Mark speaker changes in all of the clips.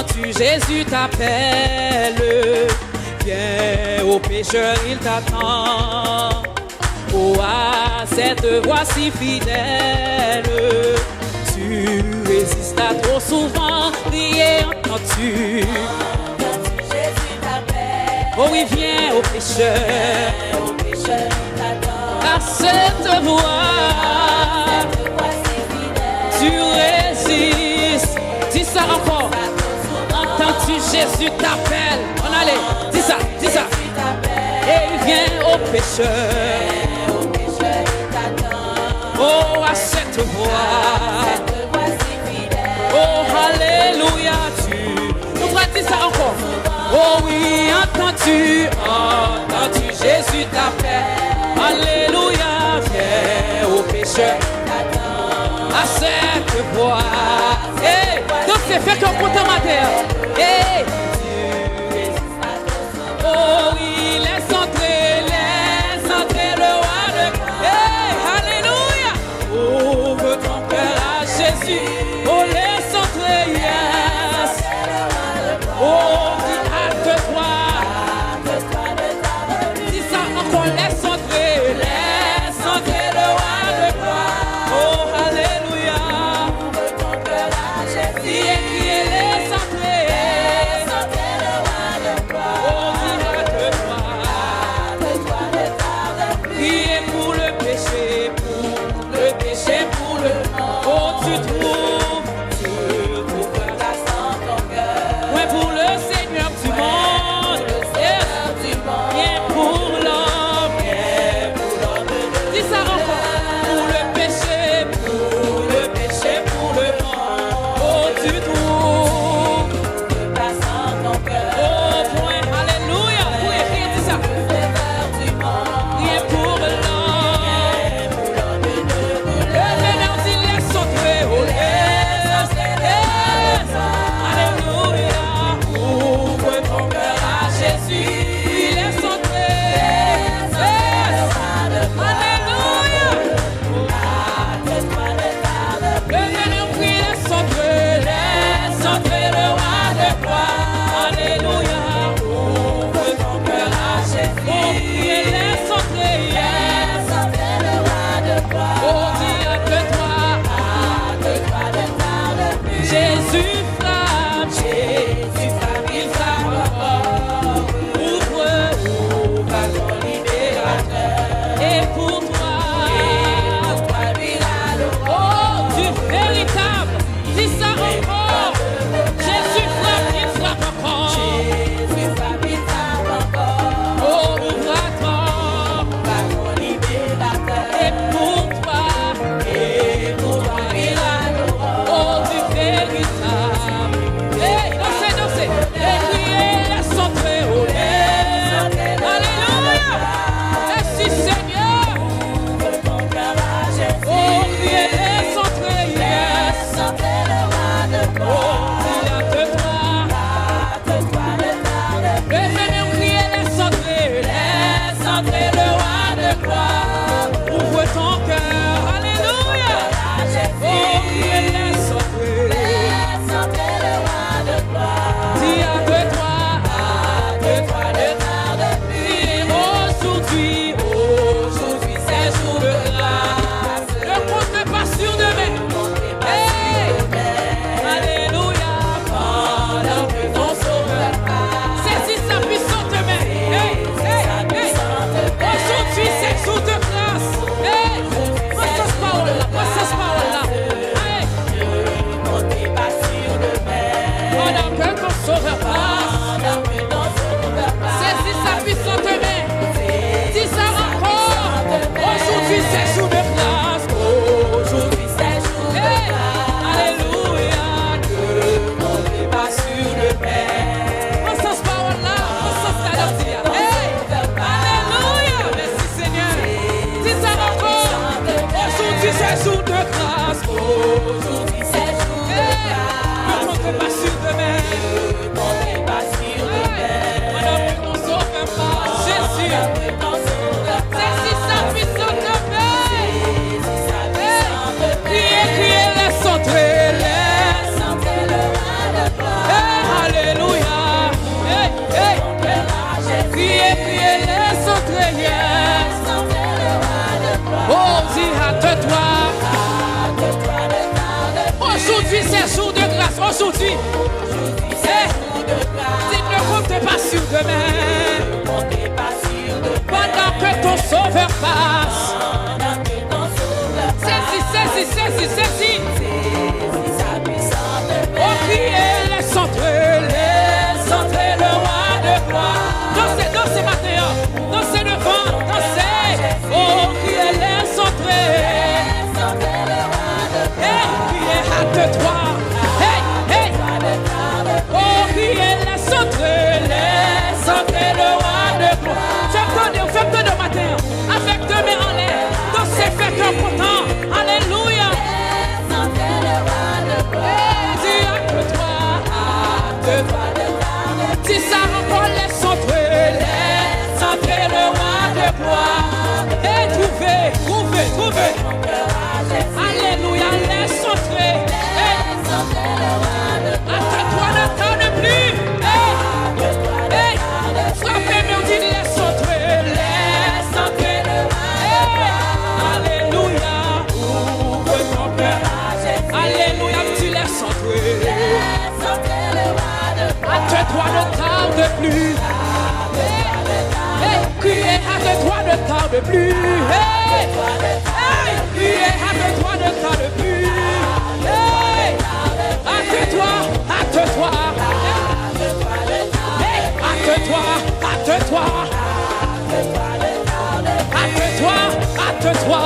Speaker 1: entends-tu, Jésus t'appelle. Viens au pécheur, il t'attend. Oh, à cette voix si fidèle, tu résistes à trop souvent, prier, entends-tu?
Speaker 2: Jésus t'appelle.
Speaker 1: Oh oui, viens au pécheur, à cette voix, tu résistes. Dis ça encore. Entends-tu, Jésus t'appelle. On allait, dis ça, dis ça. Et il vient au pécheur. Oh, à cette voix. Oh, alléluia, tu. On va dire ça encore. Oh oui, entends-tu, entends-tu, Jésus t'appelle. Alléluia, viens au pécheur. À cette voix. Hey, donc c'est fait qu'on compte en matière. Hey. Oh oui, laisse entrer le roi de. Hey, alléluia. Ouvre ton cœur à Jésus. Oh, laisse entrer, yes. Oh, dis hâte-toi. Dis ça encore, laisse entrer le roi de gloire. Oh, alléluia. Criez, laisse entrer. Oh, dis hâte-toi. Priez pour le péché, pour le. Oh, tu trouves Aujourd'hui, c'est jour de grâce. Aujourd'hui, tu ne comptes pas sur demain. Pendant que ton sauveur passe. Saisis. Oh, priez les centrés, le roi de gloire. Dansez matin, dansez devant, dansez. Oh, priez les centrés. Hey, priez, hâte-toi. Hey. Oh, priez les centrés, le roi de gloire. Faites-le de matin, avec deux mains en l'air. Dansez, faites un content. Alléluia. Si ça encore les centrés, le roi de gloire. Et trouvez. Alléluia, les centrés. Attends-toi, n'attends plus. Frappez, me dit les centrés, le roi. Alléluia, ouvre ton cœur. Alléluia, tu les centrés. Hâte-toi, ne tarde plus. Criez, hâte-toi, ne tarde plus. Criez, hâte-toi, ne tarde plus. Hâte-toi. Hâte-toi.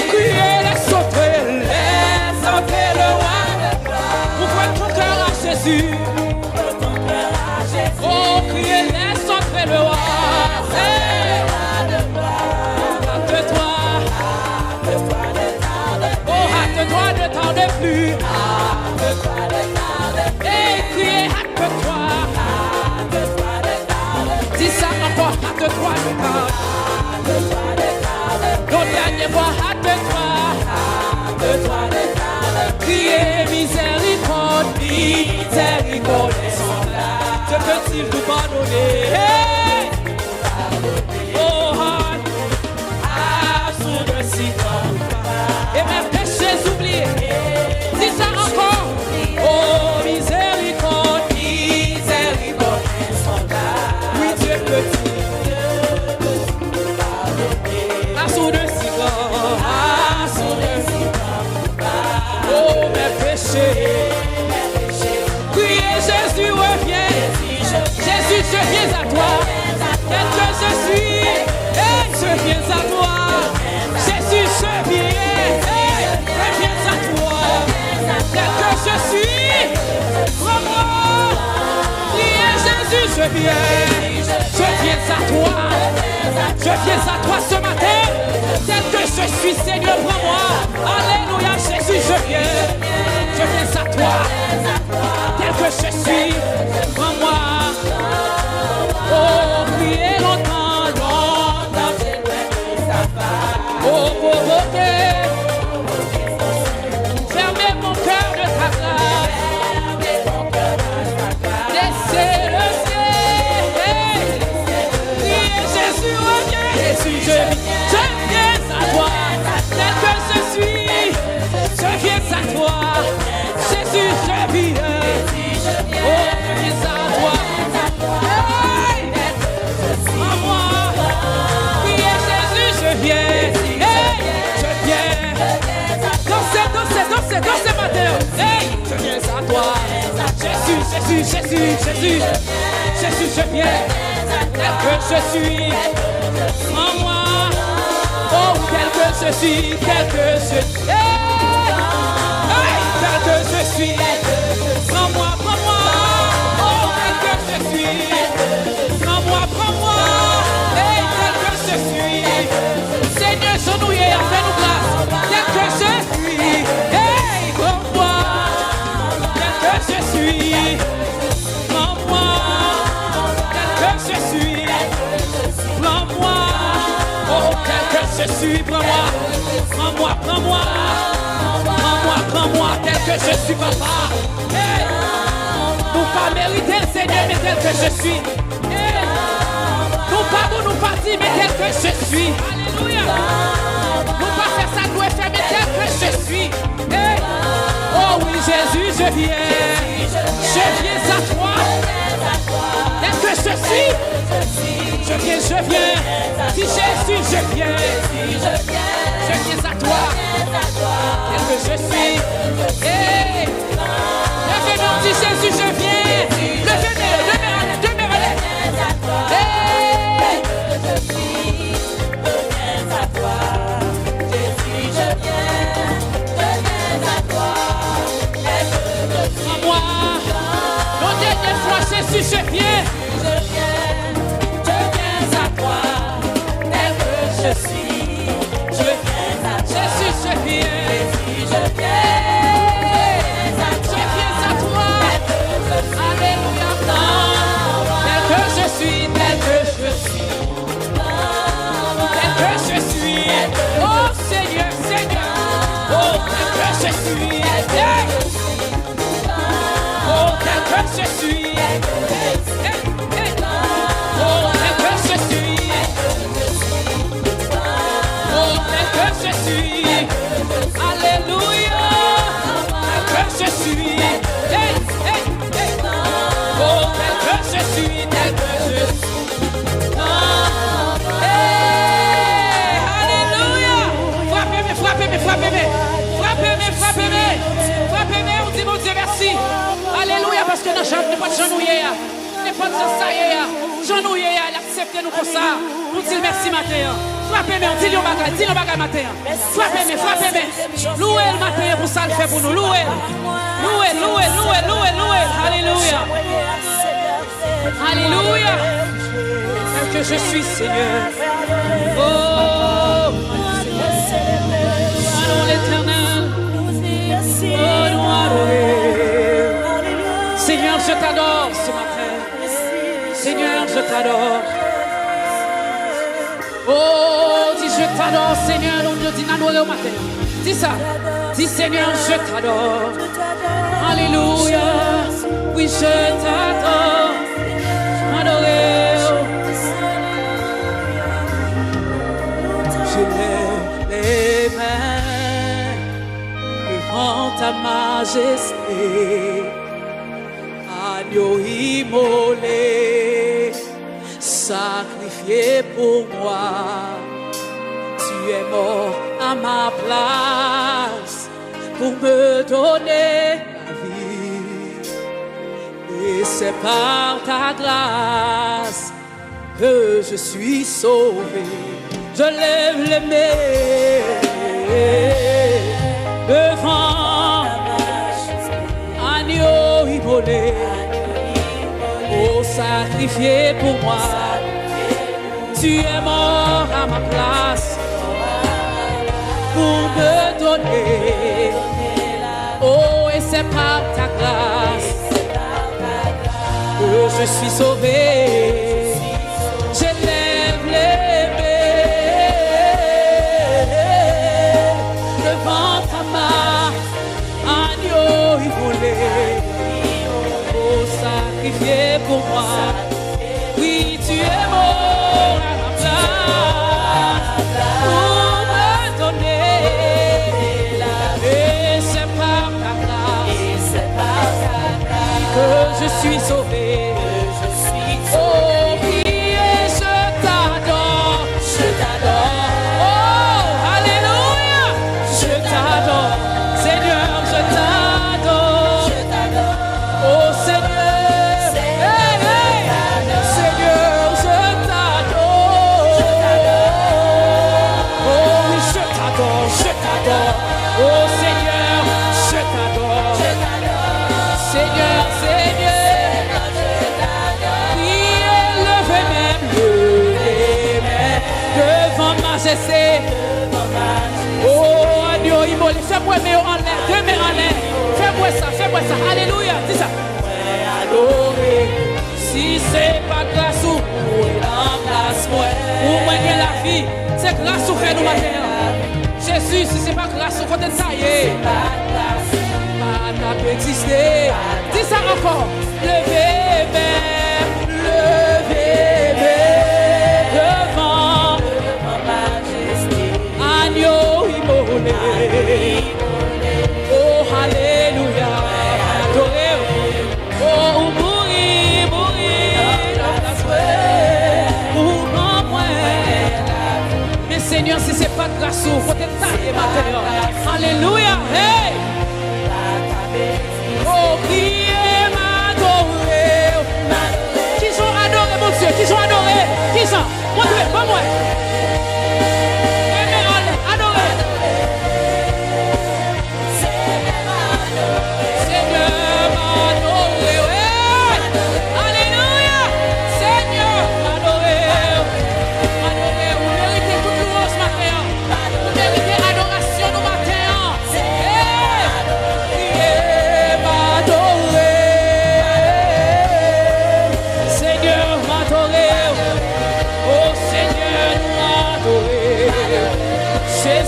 Speaker 1: Criez, les sauter, le roi. Ouvre ton cœur à Jésus. Oh, criez, laisse entrer le roi. Hâte-toi. Oh, hâte-toi, ne tarde plus. Et criez, hâte-toi. Dis ça encore, hâte-toi, ne tarde. Ton dernier fois, hâte-toi. Criez, miséricorde. Je peux-il vous pardonner? Oh, sous le citron. Et mes péchés oubliés. Dis ça encore. Oh, miséricorde. Oui, Dieu peut-il. Sous le citron. Oh, mes péchés. Criez, Jésus revient. Jésus, je viens à toi. Tel que je suis, je viens à toi. Jésus, je viens à toi. Tel que je suis, prends-moi. Criez, Jésus, je viens à toi. Je viens à toi ce matin. Tel que je suis, Seigneur, prends-moi. Alléluia, Jésus, je viens à toi. Tel que je suis, prends-moi. Oh, priez longtemps. Oh, provoquez. Fermez mon cœur de ta grâce. Laissez-le ciel. Priez, Jésus, reviens. Jésus, je viens à toi. Tel que je suis, je viens à toi. Jésus, je viens. Oh, je viens à toi. Hey! En moi. Priez, Jésus, je viens. Hey! Je viens. Dansez matin. Hey! Je viens à toi. Jésus, je viens. Tel que je suis. En moi. Oh, tel que je suis. Tel que je suis. Prends-moi. Oh, tel que je suis. Prends-moi. Hey, tel que je suis. Seigneur, genouillé, fais-nous grâce. Tel que je suis. Hey, prends-moi. Tel que je suis. Prends-moi. Tel que je suis. Prends-moi. Oh, tel que je suis. Prends-moi. Prends-moi, tel que je suis, papa. Hey! Nous pas mériter le Seigneur, mais tel que je suis. Hey! Nous pas dire, mais tel que je suis. Alléluia. Nous pas faire ça, nous faire, mais tel que je suis. Jésus, je viens à toi. Tel que je suis, je viens. Si Jésus, je viens à toi. Tel que je suis. Hey. Levez-nous, dis Jésus, je viens. Levez-nous, demeurez. Hey. Moi, la dernière fois, Jésus, je viens à toi, tel que je suis, Jésus, je viens à toi, alléluia, tel que je suis, tel que je suis, oh Seigneur, oh tel que je suis, oh tel que je suis, oh tel que je suis, oh tel que je suis, alléluia, tel que je suis, oh tel que je suis, alléluia, frappez-moi, on dit mon Dieu merci. Alléluia, parce que nous n'avons pas de genouiller. Nous n'avons pas de genouiller. Il accepte nous pour ça. Nous disons merci matin. Frappez-moi, dis le bagage matin. Frappez-moi. Louez le matin pour ça le fait pour nous. Louez. Alléluia. Alléluia. Tel que je suis, Seigneur. Oh, allons l'Éternel. Oh, nous adorer. Seigneur, je t'adore ce matin. Seigneur, je t'adore. Oh, dis je t'adore, Seigneur. On nous dit n'adorer au matin. Dis ça. Dis Seigneur, je t'adore. Alléluia. Oui, je t'adore. Adorer. Je lève les mains devant ta majesté. Agneau immolé, sacrifié pour moi. Tu es mort à ma place pour me donner la vie. Et c'est par ta grâce que je suis sauvé. Je lève les mains devant agneau immolé, oh sacrifié pour moi. Tu es mort à ma place pour me donner. Oh, et c'est par ta grâce que je suis sauvé. Je lève les mains devant ta main, agneau immolé, oh sacrifié pour moi. Oui, tu es mort à ma place pour me donner. Et c'est par ta grâce que je suis sauvé. Oh oui, et je t'adore. Oh, alléluia, je t'adore. Seigneur, je t'adore. Oh Seigneur, Seigneur, je t'adore. Oh oui, je t'adore. Oh Seigneur, je t'adore. Seigneur, oui, levez même devant majesté. Oh, agneau immolé, fais-moi mes en l'air, deux mains en l'air. Fais-moi ça. Alléluia, dis ça. Adorer, si c'est pas grâce ou remplace-moi. Pour moi, la vie, c'est grâce au fait nous matin. Jésus, si c'est pas grâce au côté de ça, pas n'a exister. Dis ça encore. Levez devant agneau immolé. Oh, alléluia.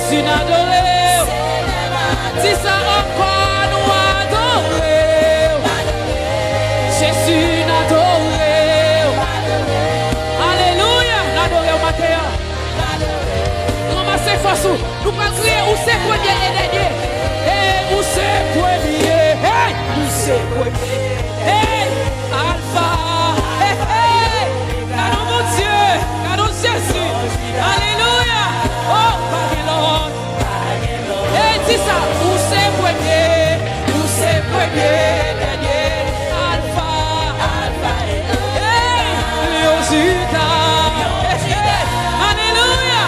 Speaker 1: Jésus n'adore. Dis ça encore, nous adorer. Jésus n'adore. Alléluia, n'adore au matin. Ramassez force, nous pas crier où c'est premier et dernier. Et où c'est premier. Hey, où c'est premier. Hey, Alpha. Hey, hey. Canon mon Dieu, canon Jésus. Alléluia. Oh, Babylone. Hey, dis ça, où c'est premier. Où c'est premier, dernier. Alpha. Alpha. Hey, Léo Judas. Hey, alléluia.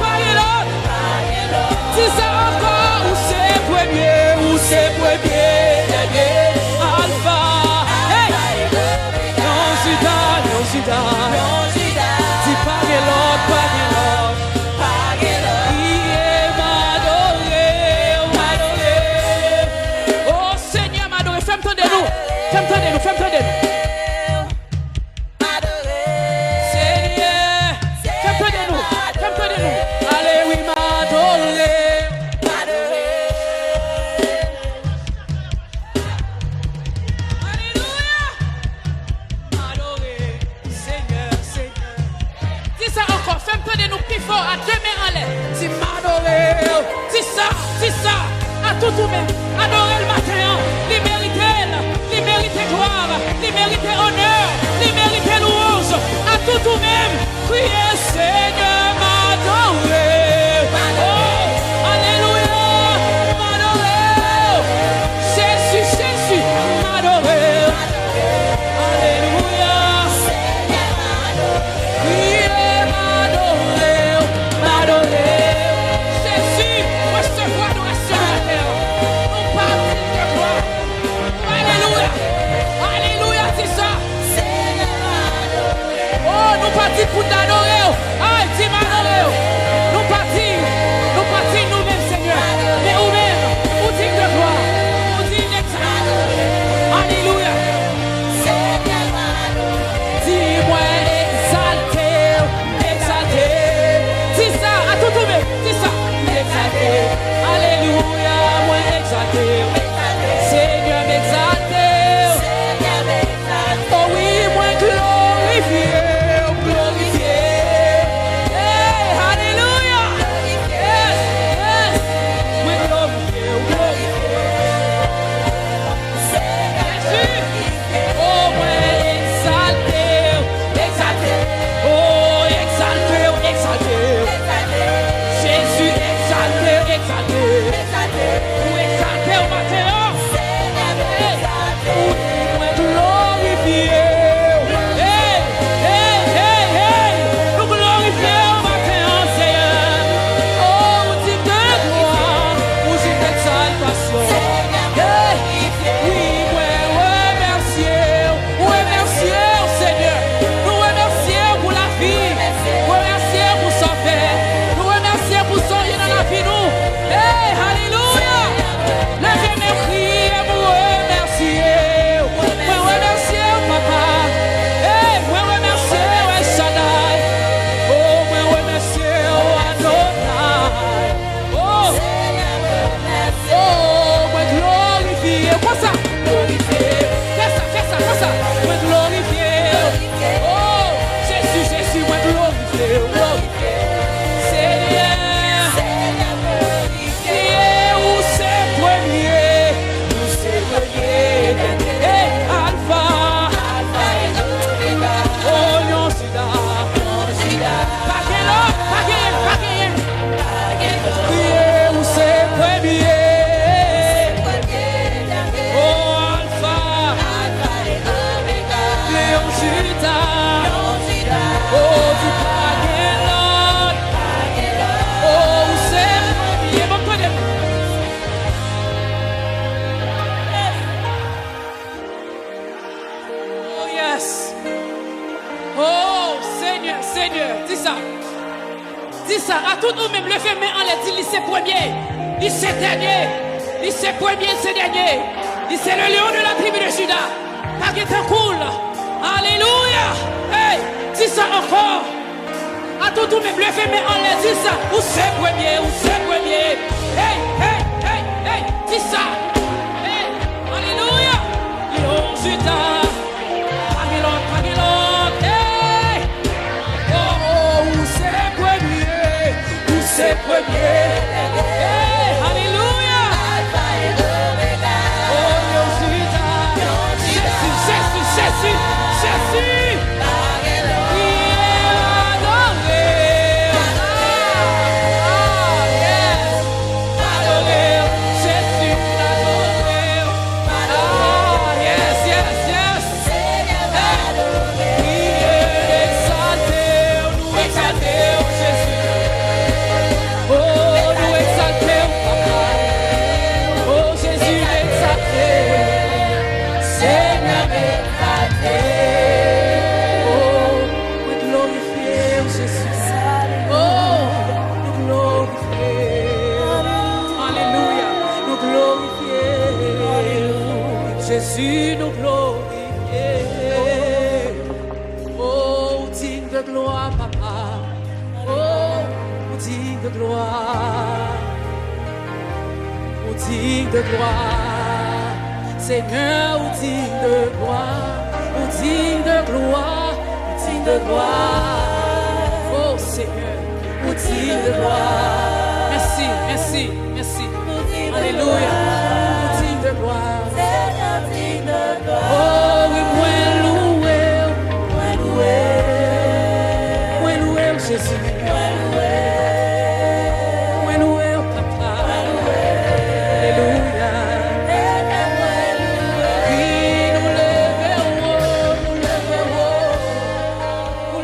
Speaker 1: Babylone. Dis ça encore, où c'est premier. Où c'est premier, dernier. Alpha. Hey, Léo Judas, Léo Judas. Dis pas que l'autre, pas que l'autre. Fais-moi de nous. Seigneur, fais-moi de nous. Fais-moi de nous. Allez, oui, m'adorer. Alléluia. M'adorer. Seigneur, Seigneur. Dis ça encore. Fais-moi de nous plus fort. À deux mains en l'air. Dis m'adorer. Dis ça. À tout même. Adorer le matin. Les mérites gloire, les mérites honneur, les mérites louange, à tout même, priez Seigneur, m'adorer. Oh, alléluia, m'adorer. Jésus, m'adorer. Alléluia, priez m'adorer. Jésus, recevoir nous sur la terre. Nous parlons de gloire. Alléluia. Alléluia, c'est ça. Oh, nous partons pour t'adorer. Ah, dis m'adorer. Nous partons nous-mêmes, Seigneur. Mais nous-mêmes, nous disons de gloire. Nous disons d'exaltation. Alléluia. Dis-moi exalté. Dis ça, à tout même. Dis ça. Exalté. Alléluia, moi exalté. Seigneur m'exalté. Oh oui, moi glorifié. Hey, alléluia. Yes. Moi glorifié. Jésus. Oh, moi exalté. Oh, exalté. Jésus exalté. Ou exalté au matin. Moi glorifié. Hey. Nous glorifions au matin, Seigneur. Oh, on dit de gloire, on dit d'exaltation. Oui, remercier, Seigneur. Nous remercions pour la vie. Nous remercions pour son père. Nous remercions pour son Dieu dans la vie, nous. Hey, alléluia. Levez mes cris et vous remercier. Moi remercier, papa. Hey, moi remercier, El Shaddai. Oh, moi remercier, Adonai. Oh, moi glorifier. Quoi ça? Glorifier. Fais ça. Moi glorifier. Oh, Jésus, moi glorifier. Seigneur, où c'est premier. Hey, Alpha. Oh, non, Sida. Pas qu'elle. Priez où c'est premier. Oh, Alpha. Léon Judas. Oh, du Paguelon. Oh, où c'est premier. Bon, connais. Oh, yes. Oh, Seigneur, dis ça. À tout nous-mêmes, levez main en l'air, dis c'est premier, dis c'est dernier, dis c'est premier, c'est dernier, dis c'est le lion de la tribu de Judas. Pas qui est cool. Alléluia. Hey, dis ça encore. À tout même lever mais en l'air, dis ça. Où c'est premier, où c'est premier. Hey, hey, hey, hey, dis ça. Hey, alléluia. Lion Judas. Pagilon, hey. Oh, où c'est premier, où c'est premier. Hey, alléluia. Oh, Lion Judas. Jésus. Jésus nous glorifier. Oh, digne de gloire, papa. Oh, digne de gloire. Oh, digne de gloire. Seigneur, oh, digne de gloire. Oh, digne de gloire. Oh, digne de gloire. Oh, Seigneur, oh, digne de gloire. Merci, merci, merci. Alléluia. Oh, digne de gloire. Oh, oui, moi loué, Jésus. Moi loué, papa. Alléluia. Oui, nous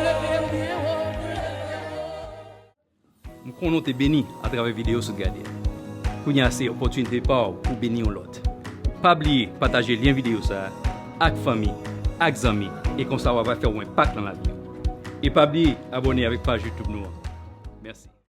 Speaker 1: levons bien haut.
Speaker 3: Nous connaissons tes bénis à travers la vidéo sur Gadiel. Nous avons assez d'opportunités pour bénir l'autre. Pas oublier partager lien vidéo ça avec famille, avec amis et comme ça on va faire un impact dans la vie. Et pas oublier abonner avec page YouTube nous. Merci.